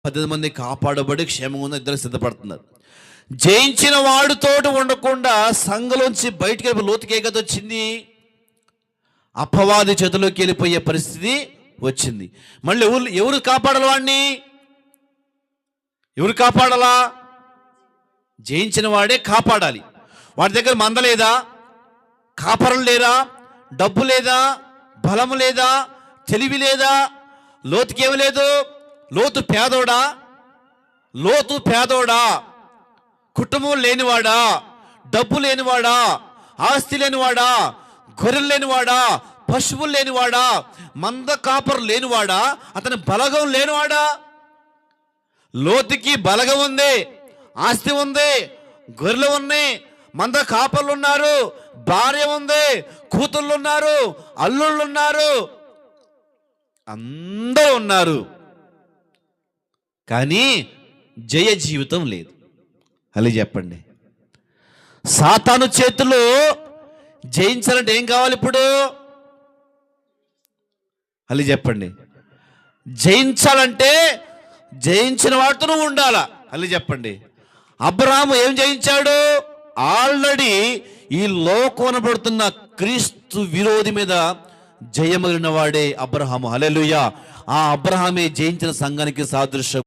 10 మంది కాపాడబడి క్షేమంగా ఉన్న ఇద్దరు సిద్ధపడుతున్నారు. జయించిన వాడితోటి ఉండకుండా సంఘలోంచి బయటికి వెళ్ళి లోతుకి ఏ గత వచ్చింది? అపవాది చేతిలోకి వెళ్ళిపోయే పరిస్థితి వచ్చింది. మళ్ళీ ఎవరు కాపాడాలి వాడిని? ఎవరు కాపాడాలా? జయించిన వాడే కాపాడాలి. వాడి దగ్గర మంద లేదా? కాపరం లేరా? డబ్బు లేదా? బలము లేదా? తెలివి లేదా? లోతుకేమి లేదు. లోతు పేదోడా, కుటుంబం లేనివాడా, డబ్బు లేనివాడా, ఆస్తి లేనివాడా, గొర్రెలు లేనివాడా, పశువులు లేనివాడా, మంద కాపరు లేనివాడా, అతని బలగం లేనివాడా? లోతుకి బలగం ఉంది, ఆస్తి ఉంది, గొర్రెలు ఉన్నాయి, మంద కాపర్లు ఉన్నారు, భార్య ఉంది, కూతుళ్ళు ఉన్నారు, అల్లుళ్ళు ఉన్నారు, అందరూ ఉన్నారు. కానీ జయ జీవితం లేదు. అలా చెప్పండి. సాతాను చేతులు జయించాలంటే ఏం కావాలి ఇప్పుడు? అలా చెప్పండి. జయించాలంటే జయించిన వాటితో నువ్వు ఉండాలా. అలా చెప్పండి. అబ్రహాము ఏం జయించాడు? ఆల్రెడీ ఈ లోకనబడుతున్న క్రీస్తు విరోధి మీద జయమగిన వాడే అబ్రహాము. హల్లెలూయా. ఆ అబ్రహామే జయించిన సంఘానికి సాదృశ్యం.